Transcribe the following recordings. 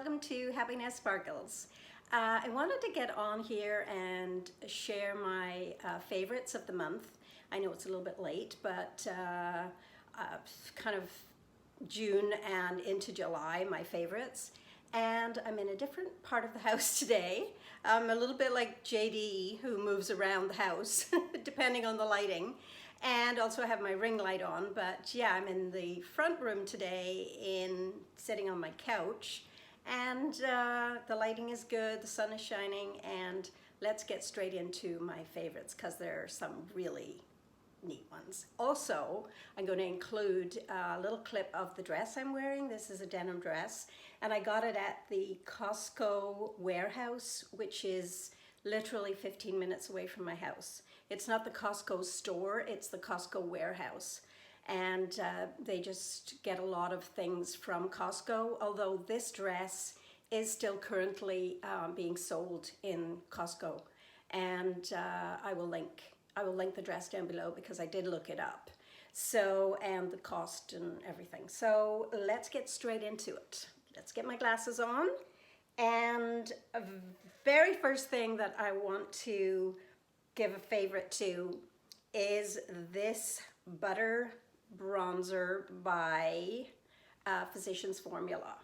welcome to Happiness Sparkles. I wanted to get on here and share my favorites of the month. I know it's a little bit late, but kind of June and into July, my favorites. And I'm in a different part of the house today. I'm a little bit like JD, who moves around the house depending on the lighting. And also I have my ring light on, but yeah, I'm in the front room today sitting on my couch, and the lighting is good, the sun is shining, and let's get straight into my favorites because there are some really neat ones. Also, I'm going to include a little clip of the dress I'm wearing. This is a denim dress, and I got it at the Costco warehouse, which is literally 15 minutes away from my house. It's not the Costco store, it's the Costco warehouse. And they just get a lot of things from Costco, although this dress is still currently being sold in Costco. And I will link the dress down below because I did look it up. So, and the cost and everything. So let's get straight into it. Let's get my glasses on. And a very first thing that I want to give a favorite to is this butter bronzer by Physicians Formula.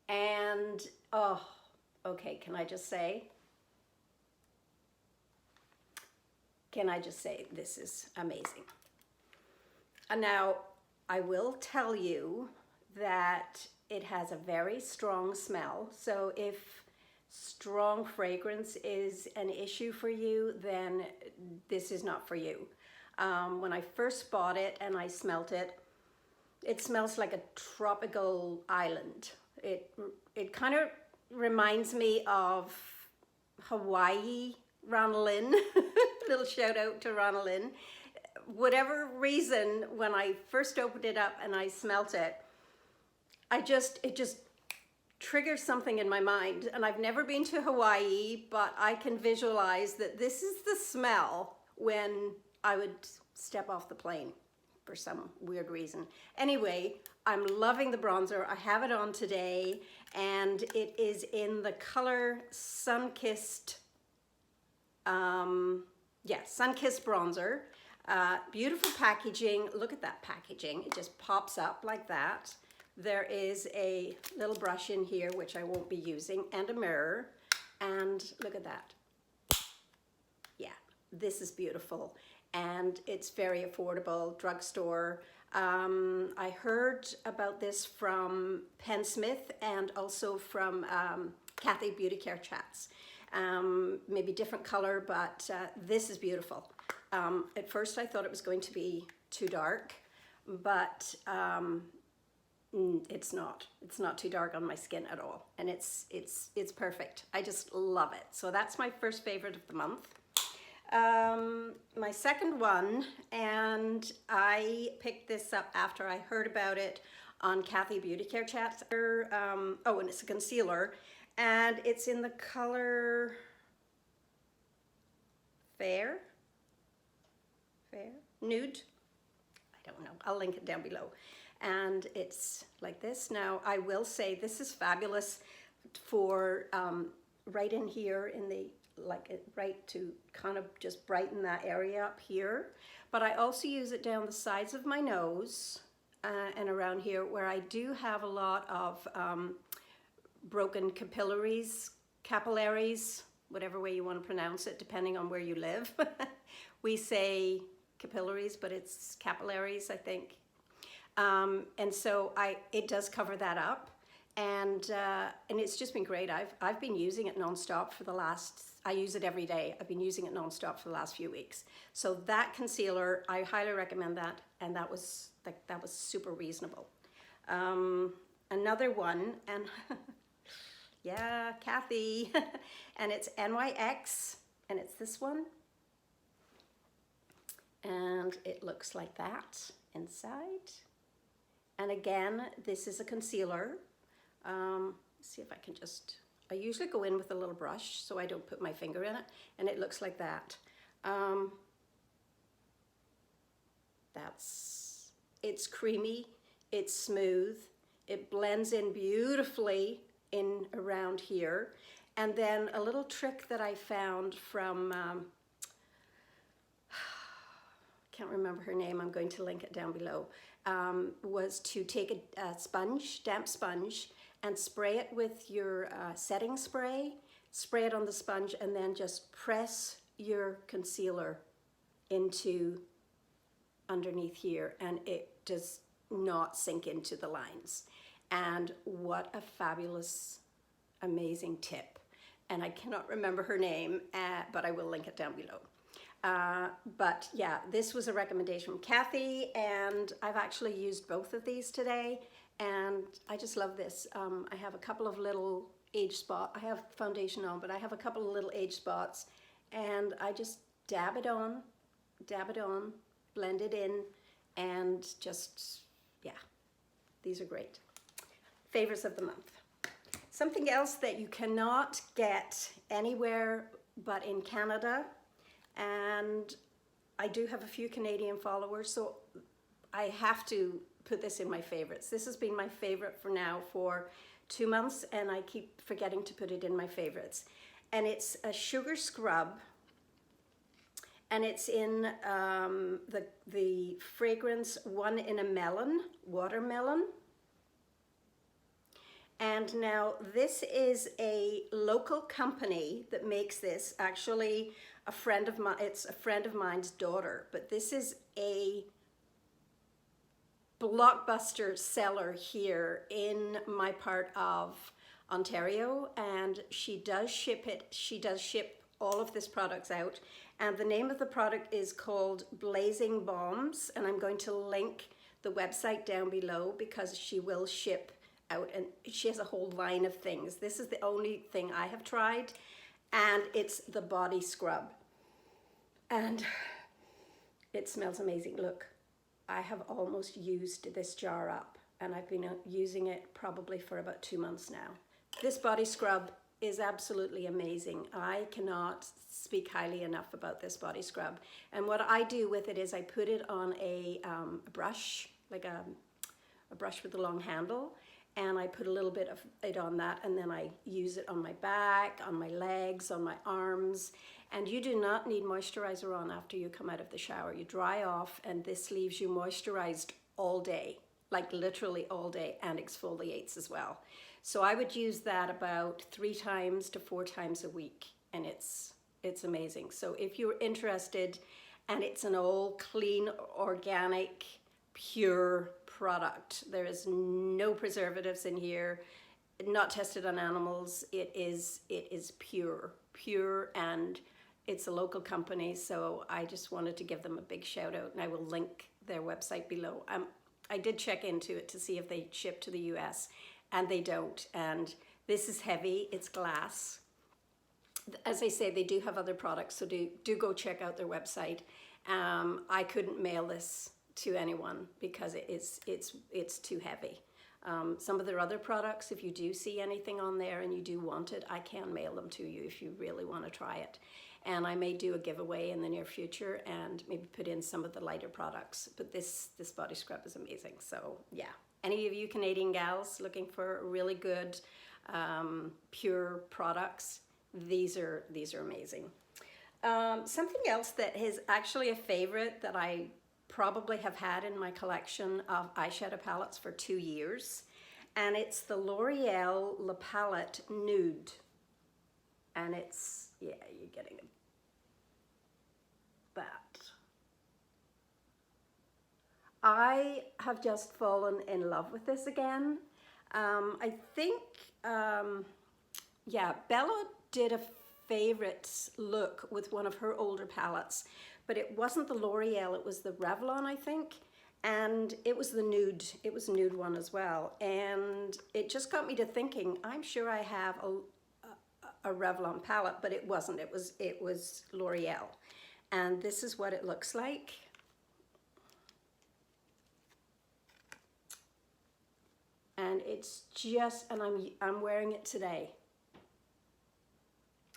And oh, okay, can I just say this is amazing. And now I will tell you that it has a very strong smell, so if strong fragrance is an issue for you, then this is not for you. When I first bought it and I smelt it, it smells like a tropical island. It kind of reminds me of Hawaii, Ronalyn. Little shout out to Ronalyn. Whatever reason, when I first opened it up and I smelt it, it just triggers something in my mind. And I've never been to Hawaii, but I can visualize that this is the smell when I would step off the plane for some weird reason. Anyway, I'm loving the bronzer. I have it on today, and it is in the color Sun-Kissed, Sun-Kissed bronzer. Beautiful packaging. Look at that packaging. It just pops up like that. There is a little brush in here, which I won't be using, and a mirror. And look at that. Yeah, this is beautiful. And it's very affordable, drugstore. I heard about this from Penn Smith and also from Kathy Beauty Care Chats. Maybe different color, but this is beautiful. At first I thought it was going to be too dark, but it's not too dark on my skin at all, and it's perfect. I just love it. So that's my first favorite of the month. My second one, and I picked this up after I heard about it on Kathy Beauty Care Chats. And it's a concealer, and it's in the color fair nude. I don't know, I'll link it down below. And it's like this. Now I will say this is fabulous for right in here in the, right to kind of just brighten that area up here. But I also use it down the sides of my nose and around here where I do have a lot of broken capillaries, whatever way you want to pronounce it, depending on where you live. We say capillaries, but it's capillaries, I think. And so it does cover that up, and it's just been great. I've been using it nonstop for the last. I use it every day. I've been using it nonstop for the last few weeks. So that concealer, I highly recommend that, and that was super reasonable. Another one, and yeah, Kathy, and it's NYX, and it's this one, and it looks like that inside. And again, this is a concealer. Let's see if I can I usually go in with a little brush so I don't put my finger in it, and it looks like that. It's creamy, it's smooth, It blends in beautifully in around here. And then a little trick that I found from, can't remember her name, I'm going to link it down below, was to take a sponge, damp sponge, and spray it with your setting spray, spray it on the sponge, and then just press your concealer into underneath here, and it does not sink into the lines. And what a fabulous, amazing tip. And I cannot remember her name, but I will link it down below. But yeah, this was a recommendation from Kathy, and I've actually used both of these today, and I just love this. I have a couple of little age spots. I have foundation on, but I have a couple of little age spots, and I just dab it on, blend it in, and just, yeah, these are great. Favorites of the month. Something else that you cannot get anywhere but in Canada, and I do have a few Canadian followers, so I have to put this in my favorites. This has been my favorite for now for 2 months, and I keep forgetting to put it in my favorites. And it's a sugar scrub, and it's in the fragrance One in a Melon, Watermelon. And now this is a local company that makes this. Actually, a friend of mine, it's a friend of mine's daughter, but this is a blockbuster seller here in my part of Ontario, and she does ship it. She does ship all of this products out, and the name of the product is called Blazing Balms, and I'm going to link the website down below because she will ship out, and she has a whole line of things. This is the only thing I have tried, and it's the body scrub, and it smells amazing. Look, I have almost used this jar up, and I've been using it probably for about 2 months now. This body scrub is absolutely amazing. I cannot speak highly enough about this body scrub. And what I do with it is I put it on a brush, like a brush with a long handle, and I put a little bit of it on that, and then I use it on my back, on my legs, on my arms. And you do not need moisturizer on after you come out of the shower. You dry off, and this leaves you moisturized all day, like literally all day, and exfoliates as well. So I would use that about 3 times to 4 times a week, and it's amazing. So if you're interested, and it's an all clean, organic, pure product. There is no preservatives in here, not tested on animals. It is pure, and it's a local company, so I just wanted to give them a big shout out, and I will link their website below. I did check into it to see if they ship to the US, and they don't. And this is heavy, it's glass. As I say, they do have other products, so do go check out their website. I couldn't mail this to anyone because it's too heavy. Some of their other products, if you do see anything on there and you do want it, I can mail them to you if you really want to try it. And I may do a giveaway in the near future and maybe put in some of the lighter products. But this body scrub is amazing. So yeah, any of you Canadian gals looking for really good pure products, these are amazing. Something else that is actually a favorite that I probably have had in my collection of eyeshadow palettes for 2 years, and it's the L'Oreal LAPALETTE Nude. And it's, yeah, you're getting that. I have just fallen in love with this again. I think, yeah, Bella did a favorites look with one of her older palettes, but it wasn't the L'Oreal, it was the Revlon, I think, and it was the nude, it was a nude one as well, and it just got me to thinking, I'm sure I have a Revlon palette, but it wasn't, it was L'Oreal, and this is what it looks like. And it's just, and I'm wearing it today.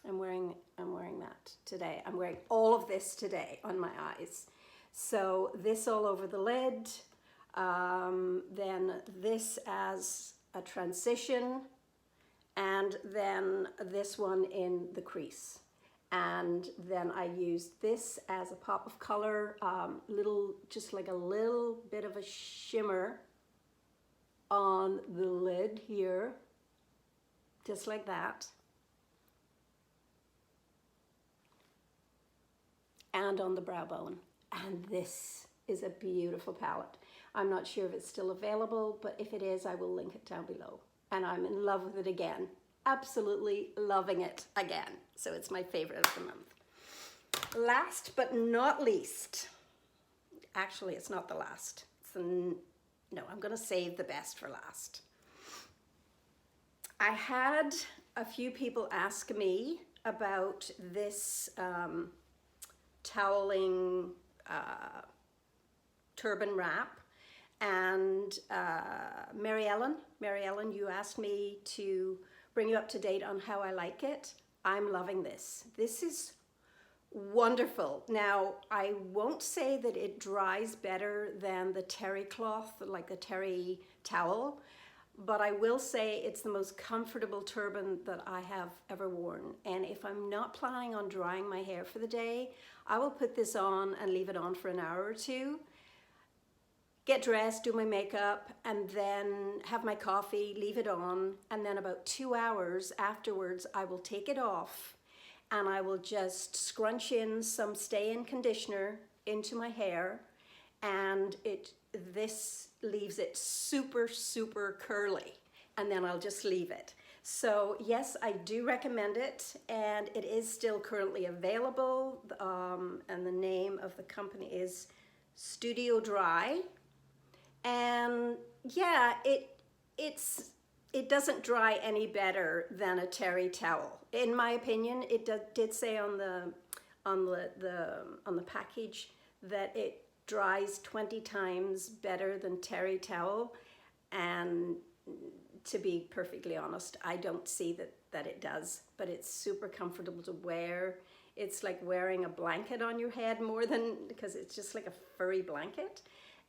I'm wearing that today. I'm wearing all of this today on my eyes. So this all over the lid. then this as a transition, and then this one in the crease. And then I used this as a pop of color, just like a little bit of a shimmer on the lid here, just like that. And on the brow bone. And this is a beautiful palette. I'm not sure if it's still available, but if it is, I will link it down below. And I'm in love with it again. Absolutely loving it again. So it's my favorite of the month. Last but not least, actually it's not the last. No, I'm gonna save the best for last. I had a few people ask me about this toweling turban wrap, and Mary Ellen, you asked me to bring you up to date on how I like it. I'm loving this. This is wonderful. Now, I won't say that it dries better than the terry cloth, like the terry towel, but I will say it's the most comfortable turban that I have ever worn. And if I'm not planning on drying my hair for the day, I will put this on and leave it on for an hour or two, get dressed, do my makeup, and then have my coffee, leave it on, and then about 2 hours afterwards, I will take it off and I will just scrunch in some stay-in conditioner into my hair, and this leaves it super, super curly, and then I'll just leave it. So yes, I do recommend it, and it is still currently available, and the name of the company is Studio Dry. And yeah, it doesn't dry any better than a terry towel. In my opinion, it did say on the package that it dries 20 times better than terry towel, and to be perfectly honest, I don't see that it does, but it's super comfortable to wear. It's like wearing a blanket on your head more than, because it's just like a furry blanket.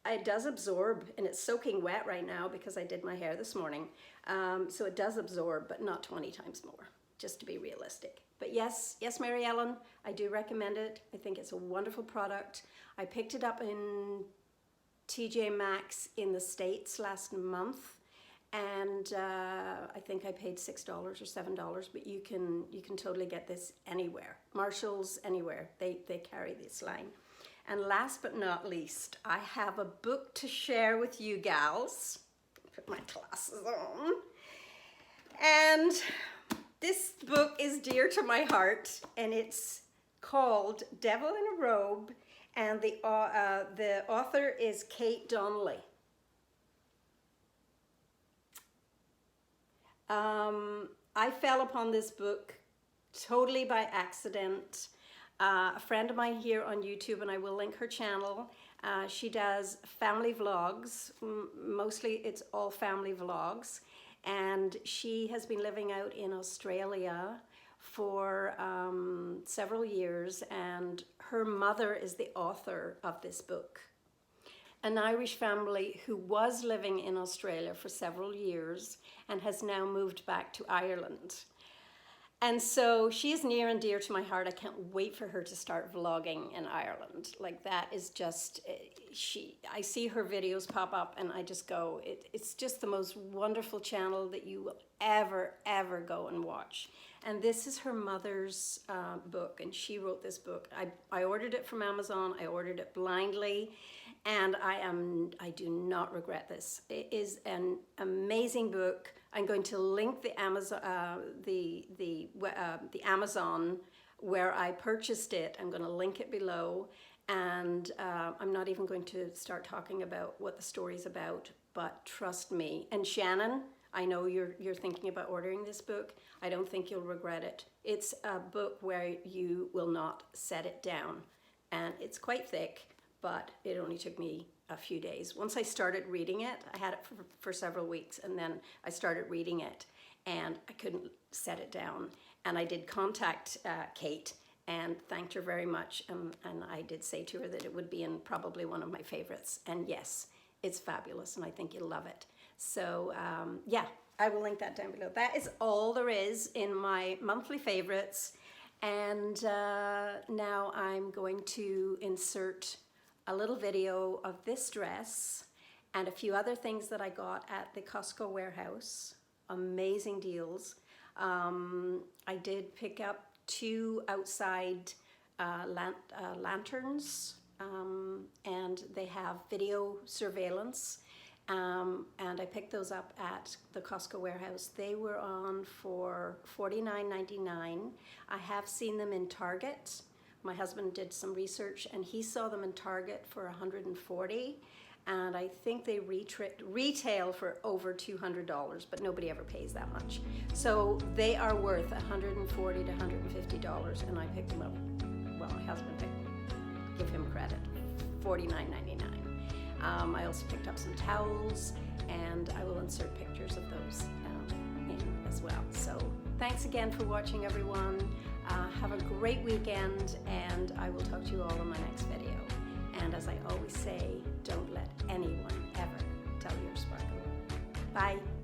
It does absorb, and it's soaking wet right now because I did my hair this morning. So it does absorb, but not 20 times more, just to be realistic. But yes, Mary Ellen, I do recommend it. I think it's a wonderful product. I picked it up in TJ Maxx in the States last month, and I think I paid $6 or $7, but you can totally get this anywhere. Marshalls, anywhere, they carry this line. And last but not least, I have a book to share with you gals. Put my glasses on. And this book is dear to my heart, and it's called Devil in a Robe, and the author is Kate Donnelly. I fell upon this book totally by accident. A friend of mine here on YouTube, and I will link her channel, she does family vlogs. Mostly it's all family vlogs, and she has been living out in Australia for several years, and her mother is the author of this book. An Irish family who was living in Australia for several years and has now moved back to Ireland. And so she is near and dear to my heart. I can't wait for her to start vlogging in Ireland. Like, that is just, I see her videos pop up and I just go, it's just the most wonderful channel that you will ever go and watch. And this is her mother's book, and she wrote this book. I ordered it from Amazon. I ordered it blindly, and I do not regret this. It is an amazing book. I'm going to link the Amazon where I purchased it. I'm going to link it below, and I'm not even going to start talking about what the story's about, but trust me. And Shannon, I know you're thinking about ordering this book. I don't think you'll regret it. It's a book where you will not set it down, and it's quite thick, but it only took me a few days. Once I started reading it, I had it for several weeks, and then I started reading it, and I couldn't set it down. And I did contact Kate and thanked her very much, and I did say to her that it would be in probably one of my favorites. And yes, it's fabulous, and I think you'll love it. So yeah, I will link that down below. That is all there is in my monthly favorites. And now I'm going to insert a little video of this dress and a few other things that I got at the Costco warehouse. Amazing deals. I did pick up 2 outside lanterns, and they have video surveillance. And I picked those up at the Costco warehouse. They were on for $49.99. I have seen them in Target. My husband did some research and he saw them in Target for $140. And I think they retail for over $200, but nobody ever pays that much. So they are worth $140 to $150, and I picked them up. Well, my husband picked them. Give him credit. $49.99. I also picked up some towels, and I will insert pictures of those in as well. So thanks again for watching, everyone. Have a great weekend, and I will talk to you all in my next video. And as I always say, don't let anyone ever tell you you're sparkling. Bye.